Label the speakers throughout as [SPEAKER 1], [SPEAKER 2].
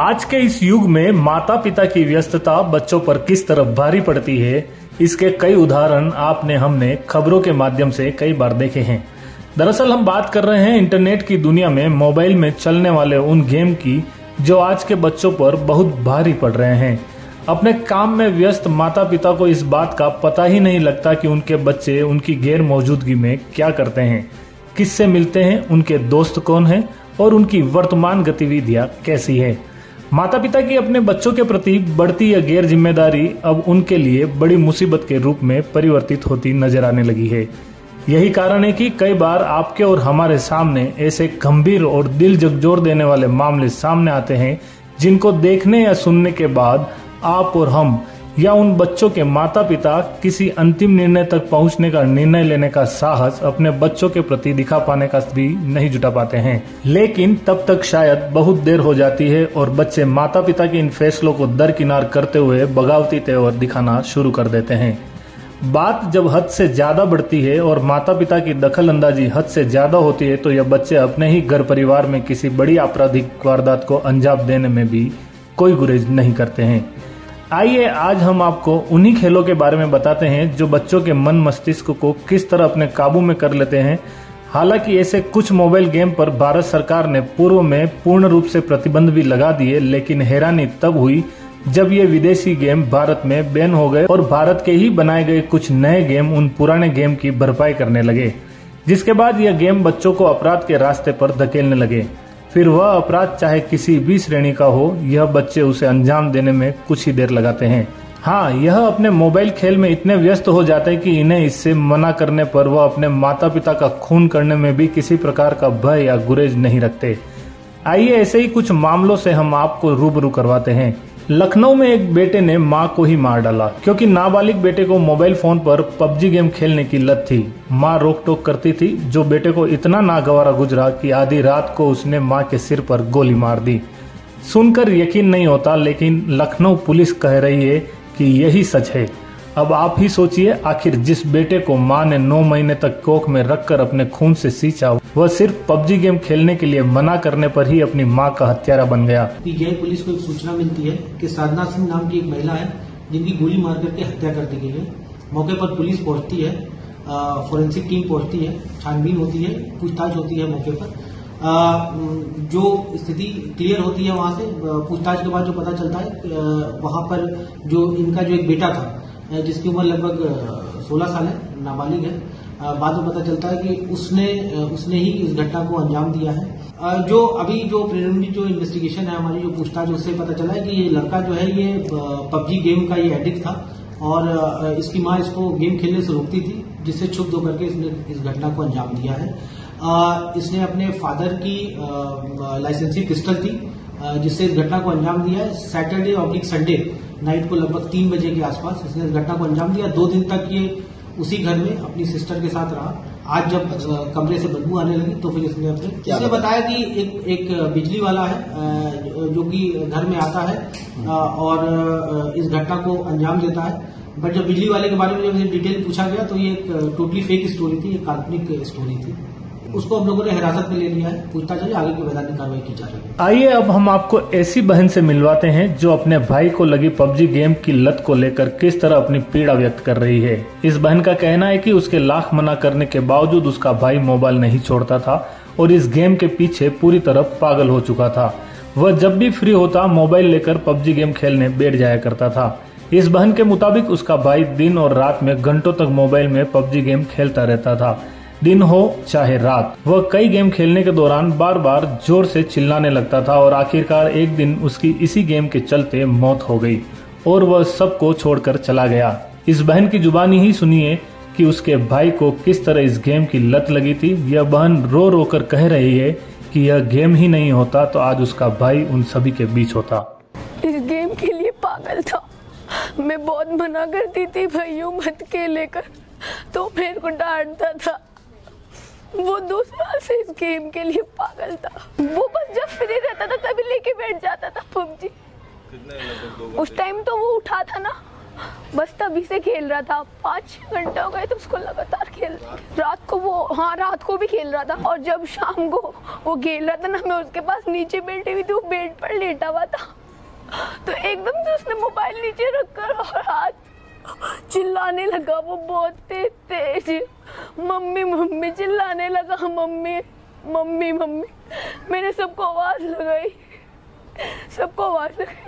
[SPEAKER 1] आज के इस युग में माता पिता की व्यस्तता बच्चों पर किस तरह भारी पड़ती है, इसके कई उदाहरण आपने हमने खबरों के माध्यम से कई बार देखे हैं। दरअसल हम बात कर रहे हैं इंटरनेट की दुनिया में मोबाइल में चलने वाले उन गेम की जो आज के बच्चों पर बहुत भारी पड़ रहे हैं। अपने काम में व्यस्त माता पिता को इस बात का पता ही नहीं लगता कि उनके बच्चे उनकी गैर मौजूदगी में क्या करते हैं, किससे मिलते हैं, उनके दोस्त कौन हैं और उनकी वर्तमान गतिविधियां कैसी है। माता पिता की अपने बच्चों के प्रति बढ़ती यह गैर जिम्मेदारी अब उनके लिए बड़ी मुसीबत के रूप में परिवर्तित होती नजर आने लगी है। यही कारण है कि कई बार आपके और हमारे सामने ऐसे गंभीर और दिल झकझोर देने वाले मामले सामने आते हैं जिनको देखने या सुनने के बाद आप और हम या उन बच्चों के माता पिता किसी अंतिम निर्णय तक पहुंचने का निर्णय लेने का साहस अपने बच्चों के प्रति दिखा पाने का भी नहीं जुटा पाते हैं। लेकिन तब तक शायद बहुत देर हो जाती है और बच्चे माता पिता के इन फैसलों को दरकिनार करते हुए बगावती तेवर दिखाना शुरू कर देते हैं। बात जब हद से ज्यादा बढ़ती है और माता पिता की दखल अंदाजी हद से ज्यादा होती है तो यह बच्चे अपने ही घर परिवार में किसी बड़ी आपराधिक वारदात को अंजाम देने में भी कोई गुरेज नहीं करते हैं। आइए आज हम आपको उन्हीं खेलों के बारे में बताते हैं जो बच्चों के मन मस्तिष्क को किस तरह अपने काबू में कर लेते हैं। हालांकि ऐसे कुछ मोबाइल गेम पर भारत सरकार ने पूर्व में पूर्ण रूप से प्रतिबंध भी लगा दिए, लेकिन हैरानी तब हुई जब ये विदेशी गेम भारत में बैन हो गए और भारत के ही बनाए गए कुछ नए गेम उन पुराने गेम की भरपाई करने लगे, जिसके बाद यह गेम बच्चों को अपराध के रास्ते पर धकेलने लगे। फिर वह अपराध चाहे किसी भी श्रेणी का हो, यह बच्चे उसे अंजाम देने में कुछ ही देर लगाते हैं। हाँ, यह अपने मोबाइल खेल में इतने व्यस्त हो जाते हैं कि इन्हें इससे मना करने पर वह अपने माता पिता का खून करने में भी किसी प्रकार का भय या गुरेज नहीं रखते। आइए ऐसे ही कुछ मामलों से हम आपको रूबरू करवाते हैं। लखनऊ में एक बेटे ने मां को ही मार डाला क्योंकि नाबालिग बेटे को मोबाइल फोन पर पबजी गेम खेलने की लत थी। मां रोक टोक करती थी, जो बेटे को इतना नागवारा गुजरा कि आधी रात को उसने मां के सिर पर गोली मार दी। सुनकर यकीन नहीं होता, लेकिन लखनऊ पुलिस कह रही है कि यही सच है। अब आप ही सोचिए, आखिर जिस बेटे को मां ने 9 महीने तक कोख में रखकर अपने खून से सींचा, वह सिर्फ पबजी गेम खेलने के लिए मना करने पर ही अपनी मां का हत्यारा बन गया।
[SPEAKER 2] पीजीआई पुलिस को एक सूचना मिलती है कि साधना सिंह नाम की एक महिला है जिनकी गोली मार करके हत्या कर दी गई है। मौके पर पुलिस पहुंचती है, फोरेंसिक टीम पहुंचती है, छानबीन होती है, पूछताछ होती है। मौके पर जो स्थिति क्लियर होती है, वहां से पूछताछ के बाद जो पता चलता है, वहां पर जो इनका जो एक बेटा था जिसकी उम्र लगभग 16 साल है, नाबालिग है, बाद में पता चलता है कि उसने ही इस घटना को अंजाम दिया है। जो अभी जो प्रिलिमिनरी जो इन्वेस्टिगेशन है, हमारी जो पूछताछ, उससे पता चला है कि ये लड़का जो है ये पबजी गेम का ये एडिक्ट था और इसकी मां इसको गेम खेलने से रोकती थी, जिससे क्षुब्ध होकर के इसने इस घटना को अंजाम दिया है। इसने अपने फादर की लाइसेंसी पिस्टल थी जिससे इस घटना को अंजाम दिया है। सैटरडे और संडे नाइट को लगभग 3 बजे के आसपास इसने इस घटना को अंजाम दिया। 2 दिन तक ये उसी घर में अपनी सिस्टर के साथ रहा। आज जब कमरे से बदबू आने लगी तो फिर इसने बताया कि एक बिजली वाला है जो कि घर में आता है और इस घटना को अंजाम देता है। बट जब बिजली वाले के बारे में जब डिटेल पूछा गया तो ये एक टोटली फेक स्टोरी थी, एक काल्पनिक स्टोरी थी। उसको हम लोगों ने हिरासत में ले लिया है, पूछताछ है, आगे की वैधानिक कार्रवाई की जा रही है।
[SPEAKER 1] आइए अब हम आपको ऐसी बहन से मिलवाते हैं जो अपने भाई को लगी पबजी गेम की लत को लेकर किस तरह अपनी पीड़ा व्यक्त कर रही है। इस बहन का कहना है कि उसके लाख मना करने के बावजूद उसका भाई मोबाइल नहीं छोड़ता था और इस गेम के पीछे पूरी तरह पागल हो चुका था। वह जब भी फ्री होता मोबाइल लेकर पबजी गेम खेलने बैठ जाया करता था। इस बहन के मुताबिक उसका भाई दिन और रात में घंटों तक मोबाइल में पबजी गेम खेलता रहता था, दिन हो चाहे रात। वह कई गेम खेलने के दौरान बार बार जोर से चिल्लाने लगता था और आखिरकार एक दिन उसकी इसी गेम के चलते मौत हो गई और वह सबको छोड़कर चला गया। इस बहन की जुबानी ही सुनिए कि उसके भाई को किस तरह इस गेम की लत लगी थी। यह बहन रो रो कर कह रही है कि यह गेम ही नहीं होता तो आज उसका भाई उन सभी के बीच होता।
[SPEAKER 3] इस गेम के लिए पागल था। मैं बहुत मना करती थी, भाइयों मत खेले कर, तो मेरे को डांटता था। वो 2 साल से इस गेम के लिए पागल था। वो बस जब फ्री रहता था तभी लेके बैठ जाता था पबजी। उस टाइम तो वो उठा था ना, बस तभी से खेल रहा था। 5-6 घंटे हो गए तो उसको लगातार खेल रात को भी खेल रहा था। और जब शाम को वो खेल रहा था ना, मैं उसके पास नीचे बैठी हुई थी, वो बेड पर लेटा हुआ था। तो एकदम से उसने मोबाइल नीचे रखकर और हाथ चिल्लाने लगा, वो बहुत तेज मम्मी मम्मी चिल्लाने लगा, मम्मी मम्मी मम्मी। मैंने सबको आवाज लगाई।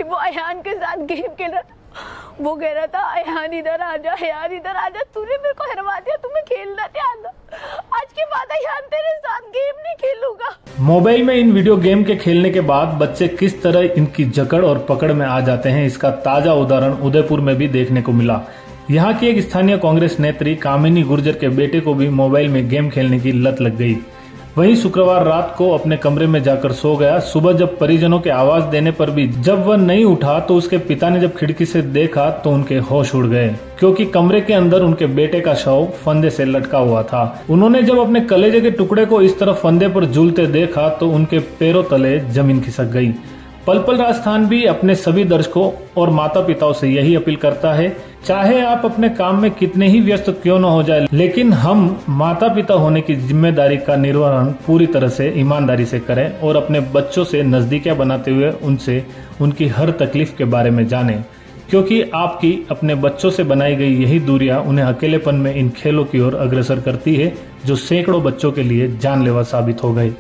[SPEAKER 3] वो अयान के साथ गेम खेल रहा था। वो कह रहा था अयान इधर आ जा, अयान इधर आ जा, तूने मेरे को हरवा दिया, तुम्हें खेलना नहीं आता। आज के बाद अयान तेरे साथ गेम नहीं खेलूंगा।
[SPEAKER 1] मोबाइल में इन वीडियो गेम के खेलने के बाद बच्चे किस तरह इनकी जकड़ और पकड़ में आ जाते हैं, इसका ताजा उदाहरण उदयपुर में भी देखने को मिला। यहाँ की एक स्थानीय कांग्रेस नेत्री कामिनी गुर्जर के बेटे को भी मोबाइल में गेम खेलने की लत लग गई। वहीं शुक्रवार रात को अपने कमरे में जाकर सो गया। सुबह जब परिजनों के आवाज देने पर भी जब वह नहीं उठा तो उसके पिता ने जब खिड़की से देखा तो उनके होश उड़ गए, क्योंकि कमरे के अंदर उनके बेटे का शव फंदे से लटका हुआ था। उन्होंने जब अपने कलेजे के टुकड़े को इस तरह फंदे पर झूलते देखा तो उनके पैरों तले जमीन खिसक गई। पल राजस्थान भी अपने सभी दर्शकों और माता पिताओं से यही अपील करता है, चाहे आप अपने काम में कितने ही व्यस्त क्यों न हो जाए, लेकिन हम माता पिता होने की जिम्मेदारी का निर्वहन पूरी तरह से ईमानदारी से करें और अपने बच्चों से नजदीकियां बनाते हुए उनसे उनकी हर तकलीफ के बारे में जानें, क्योंकि आपकी अपने बच्चों से बनाई गई यही दूरियां उन्हें अकेलेपन में इन खेलों की ओर अग्रसर करती है, जो सैकड़ों बच्चों के लिए जानलेवा साबित हो गए।